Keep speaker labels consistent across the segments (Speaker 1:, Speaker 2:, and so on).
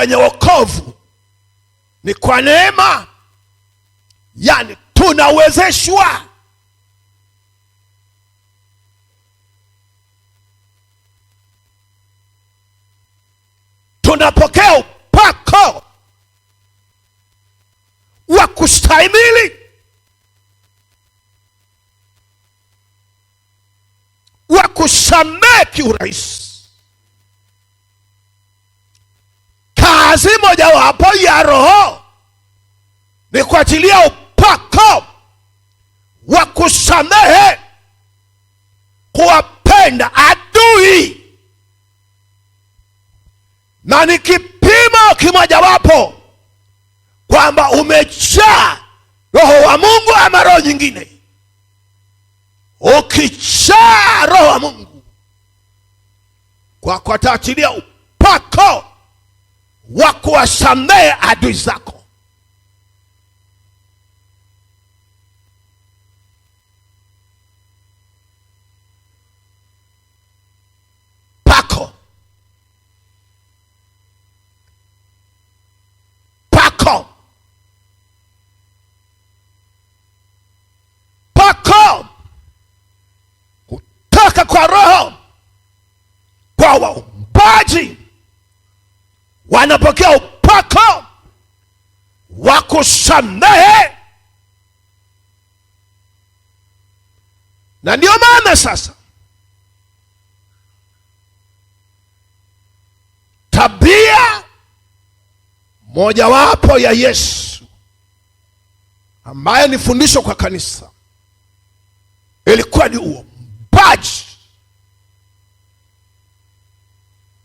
Speaker 1: kwenye wokovu ni kwa neema, yani tunawezeshwa. Tunapokea upako wa kustahimili, wa kusamehe kiurahisi. Kazi mojawapo ya Roho ni kuachilia upako wa kusamehe, kuwapenda adui, na ni kipimo kimojawapo kwamba umejaa Roho wa Mungu ama roho nyingine. Ukijaa Roho wa Mungu, kwa kuachilia upako wa kuwasamehe adui zako. Pako kutoka kwa Roho kwa waumbaji, wanapokea upako wa kusamehe. Na ndio maana sasa tabia mojawapo ya Yesu ambaye ni fundisho kwa kanisa ilikuwa ni uombaji.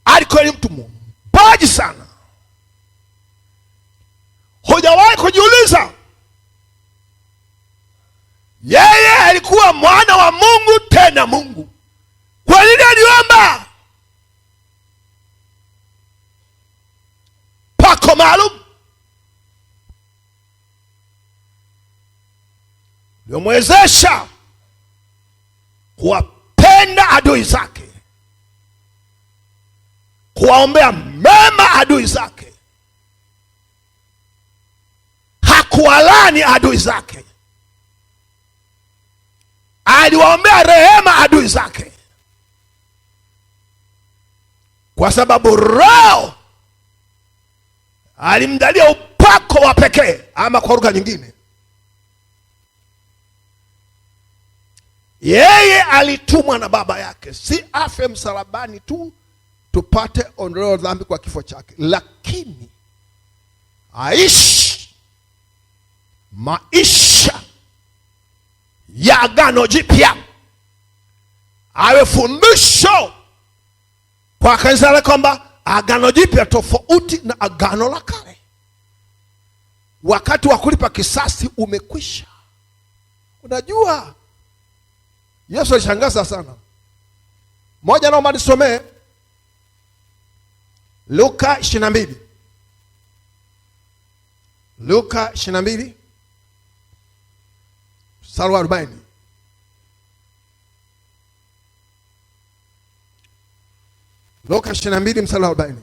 Speaker 1: Alikuwa ni mtu muombaji sana. Hujawahi kujiuliza yeye alikuwa mwana wa Mungu, tena Mungu, kwa nini aliomba? Pako maalum liomwezesha kuwapenda adui zake, kuwaombea mema adui zake, hakuwalani adui zake, aliwaombea rehema adui zake, kwa sababu Roho alimjalia upako wa pekee, ama kwa lugha nyingine, yeye alitumwa na Baba yake si afe msalabani tu tupate ondoleo dhambi kwa kifo chake, lakini aishi maisha ya agano jipya, awe fundisho kwa kanisa la kwamba agano jipya tofauti na agano la kale. Wakati wa kulipa kisasi umekwisha. Unajua Yesu alishangaza sana. Moja naomba nisomee Luka 22. Luka 22 mstari wa 40. Luka 22 mstari wa 40.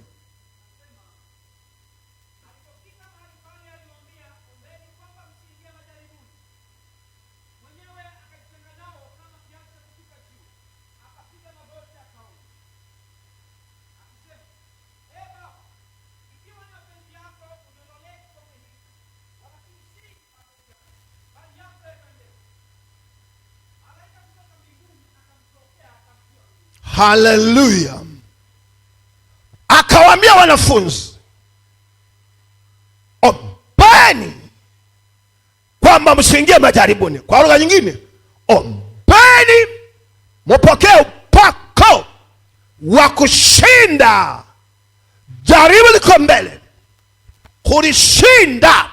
Speaker 1: Haleluya. Akawaambia wanafunzi, ombeni kwamba msiingie majaribuni. Kwa lugha nyingine, ombeni mpokee upako wa kushinda jaribu liko mbele. Kulishinda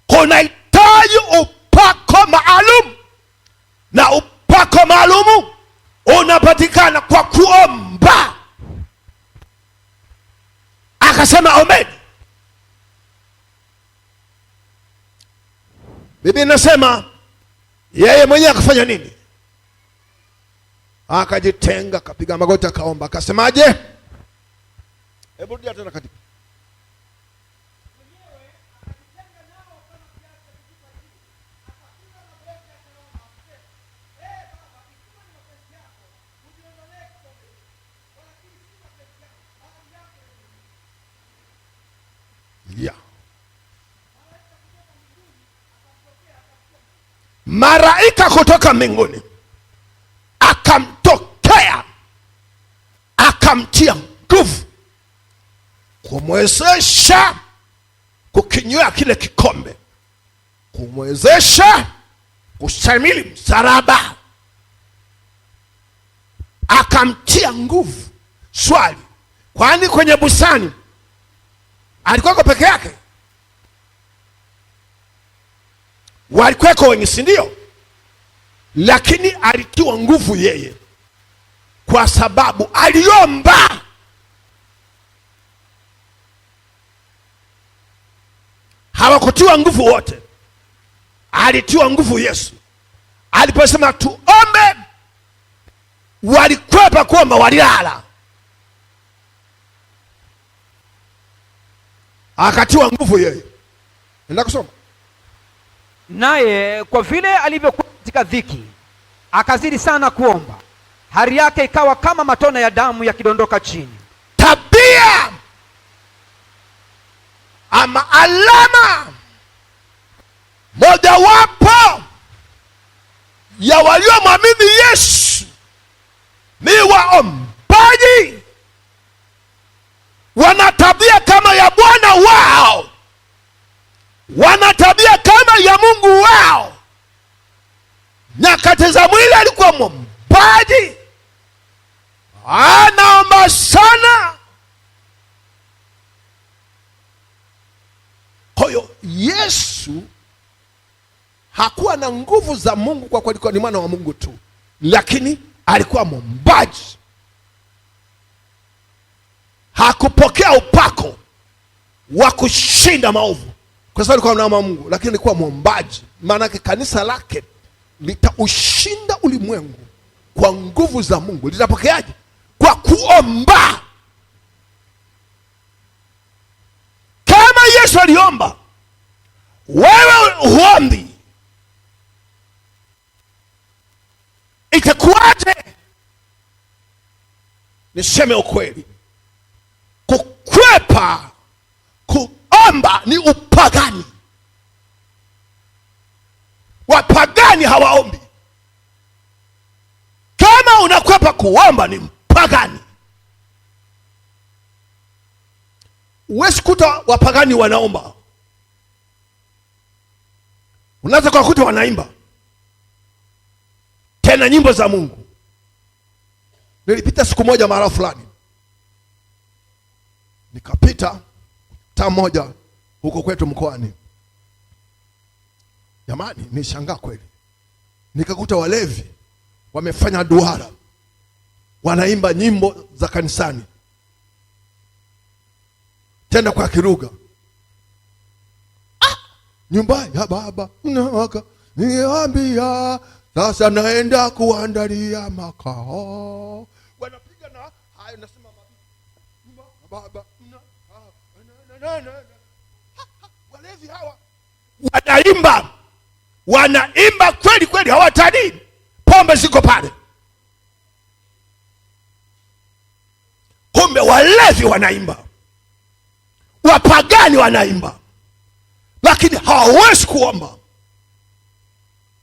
Speaker 1: kunahitaji upako maalum, na upako maalumu unapatikana kwa kuomba. Akasema ombeni. Biblia inasema yeye mwenyewe akafanya nini? Akajitenga, akapiga magoti, akaomba. Akasemaje? Hebu rudia tena katika. malaika kutoka mbinguni akamtokea, akamtia nguvu kumwezesha kukinywea kile kikombe, kumwezesha kustahimili msalaba, akamtia nguvu. Swali, kwani kwenye bustani alikuwa peke yake? Walikuweko wengi, si ndio? Lakini alitiwa nguvu yeye kwa sababu aliomba. Hawakutiwa nguvu wote, alitiwa nguvu Yesu. Aliposema tuombe, walikwepa kuomba, walilala. Akatiwa nguvu yeye. Nenda kusoma.
Speaker 2: Naye kwa vile alivyokuwa katika dhiki, akazidi sana kuomba, hari yake ikawa kama matone ya damu yakidondoka chini.
Speaker 1: Tabia ama alama mojawapo ya waliomwamini Yesu ni waombaji. Wana tabia kama ya Bwana wao, wana tabia kama ya Mungu wao. Nyakati za mwili alikuwa mwombaji, anaomba sana. Kwa hiyo Yesu hakuwa na nguvu za Mungu kwa kuwa alikuwa ni mwana wa Mungu tu, lakini alikuwa mwombaji. Hakupokea upako wa kushinda maovu kwa sababu alikuwa mwana wa Mungu, lakini alikuwa mwombaji. Maana kanisa lake litaushinda ulimwengu kwa nguvu za Mungu. Litapokeaje? Kwa kuomba. Kama Yesu aliomba, wewe huombi, itakuwaje? Niseme ukweli, kukwepa kuomba ni upagani. Wapagani hawaombi. Kama unakwepa kuomba ni mpagani. Huwezi kuta wapagani wanaomba. Unaweza kukuta wanaimba tena nyimbo za Mungu. Nilipita siku moja mahali fulani, nikapita taa moja huko kwetu mkoani. Jamani, nishangaa kweli. Nikakuta walevi wamefanya duara, wanaimba nyimbo za kanisani, tena kwa Kiruga. Nyumbani ya baba mnawaka niambia, sasa naenda kuandalia makao. Wanapiga na hayo, nasema baba walevi hawa wanaimba kweli kweli, hawatani. Pombe ziko pale, kumbe walevi wanaimba, wapagani wanaimba, lakini hawawezi kuomba.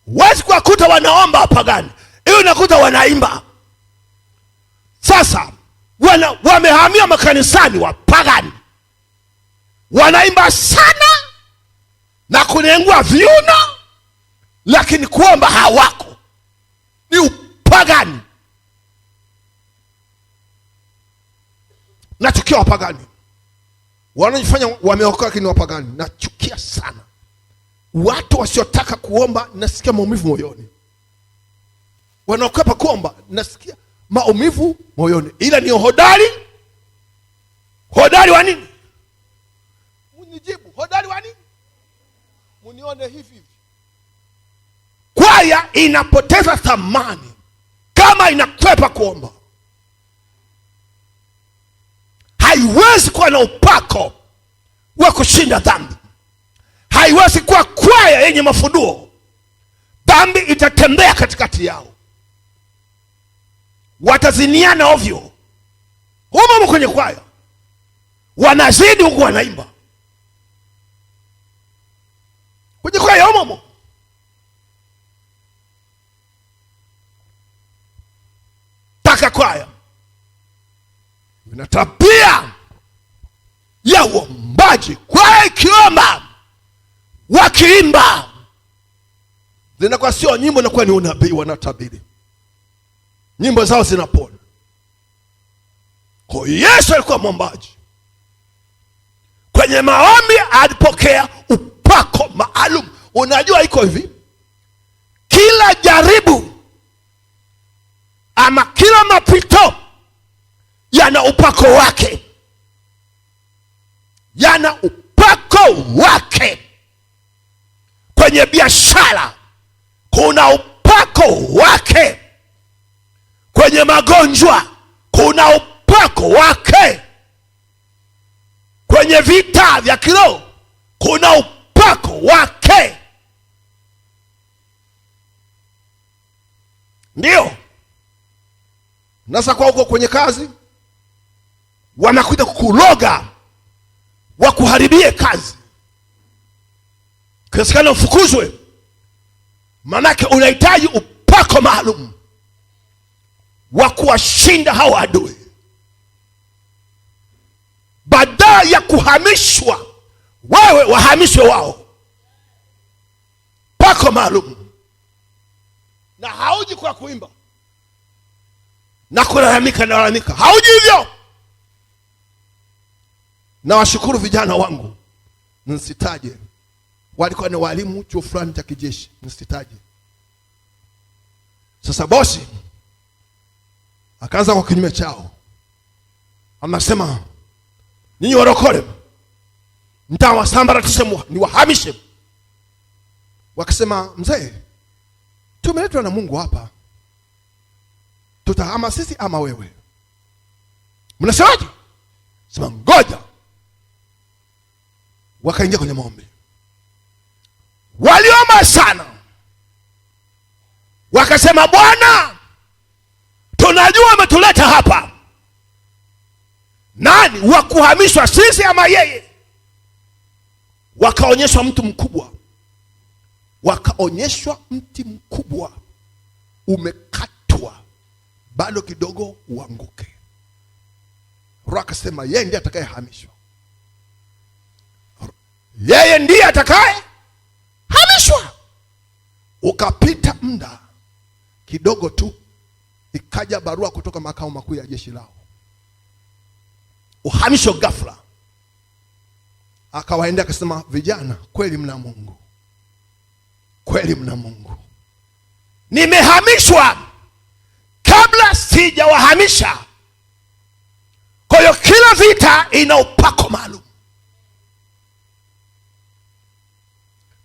Speaker 1: Huwezi kuwakuta wanaomba wapagani, hiyo unakuta wanaimba. Sasa wamehamia makanisani, wapagani wanaimba sana na kunengua viuno, lakini kuomba hawako. Ni upagani. Nachukia wapagani wanajifanya wameokoka, lakini wapagani nachukia sana. Watu wasiotaka kuomba nasikia maumivu moyoni. Wanaokopa kuomba nasikia maumivu moyoni. Ila ni hodari. Hodari wa nini? Unijibu, hodari wa nini? Munione hivi hivi. Kwaya inapoteza thamani kama inakwepa kuomba. Haiwezi kuwa na upako wa kushinda dhambi. Haiwezi kuwa kwaya yenye mafunuo. Dhambi itatembea katikati yao. Wataziniana ovyo humo kwenye kwaya, wanazidi huku wanaimba kwenye kwaya humo. kwaya vina tabia ya uombaji. Kwaya ikiomba, wakiimba, zinakuwa sio nyimbo, inakuwa ni unabii, wanatabiri. Nyimbo zao zinapona. Kwa Yesu alikuwa mwombaji. Kwenye maombi alipokea upako maalum. Unajua iko hivi, kila jaribu ama kila mapito yana upako wake, yana upako wake. Kwenye biashara kuna upako wake, kwenye magonjwa kuna upako wake, kwenye vita vya kiroho kuna upako wake. Ndio nasa kwa huko kwenye kazi wanakuja kukuloga, wakuharibie kazi, kiasi ufukuzwe. Manake unahitaji upako maalum wa kuwashinda hao adui. Badala ya kuhamishwa, wewe wahamishwe wao. Pako maalum. Na hauji kwa kuimba na kulalamika, hauji hivyo. Na washukuru vijana wangu, nisitaje, walikuwa ni walimu chuo fulani cha kijeshi, nisitaje. Sasa bosi akaanza kwa kinyume chao, anasema ninyi warokole mtawasambaratisha, ni wahamishe. Wakasema mzee, tumeletwa na Mungu hapa, tutahama sisi ama wewe? Mnasemaje? Sema ngoja. Wakaingia kwenye maombi, waliomba sana, wakasema Bwana, tunajua umetuleta hapa, nani wa kuhamishwa, sisi ama yeye? Wakaonyeshwa mtu mkubwa, wakaonyeshwa mti mkubwa umekatwa, bado kidogo uanguke. Roho akasema yeye ndiye atakayehamishwa, yeye ndiye atakaye hamishwa. Ukapita muda kidogo tu, ikaja barua kutoka makao makuu ya jeshi lao, uhamisho ghafla. Akawaendea akasema, vijana, kweli mna Mungu, kweli mna Mungu. Nimehamishwa kabla sijawahamisha. Kwa hiyo kila vita ina upako maalum,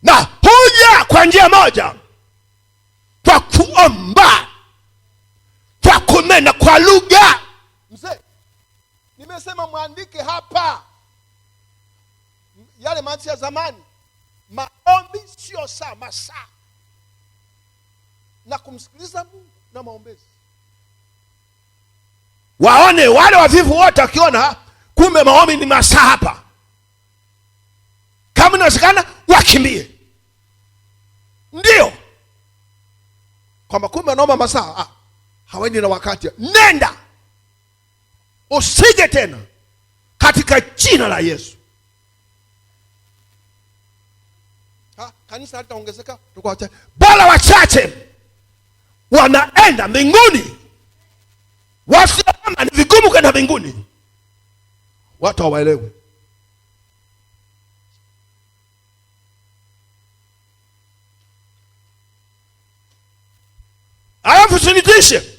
Speaker 1: na huja kwa njia moja, kwa kuomba, kwa kunena kwa lugha. Mzee, nimesema mwandike hapa yale maandishi ya zamani. Maombi sio saa, masaa, na kumsikiliza Mungu na maombezi. Waone wale wavivu wote, wakiona kumbe maombi ni masaa hapa, kama inawezekana wakimbie. Ndio kwamba kumbe naomba masaa, hawendi na wakati. Nenda, usije tena katika jina la Yesu. Kanisa halitaongezeka, tuko wachache, bora wachache wanaenda mbinguni. Wasioma ni vigumu kwenda mbinguni, watu hawaelewi. Alafu sinitishe,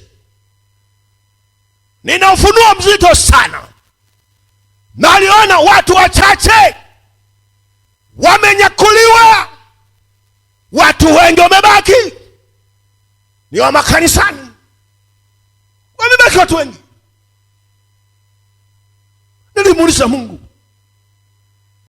Speaker 1: nina ufunuo mzito sana. Naliona watu wachache wamenyakuliwa, watu wengi wamebaki ni wa makanisani, wamebaki watu wengi. Nilimuuliza Mungu,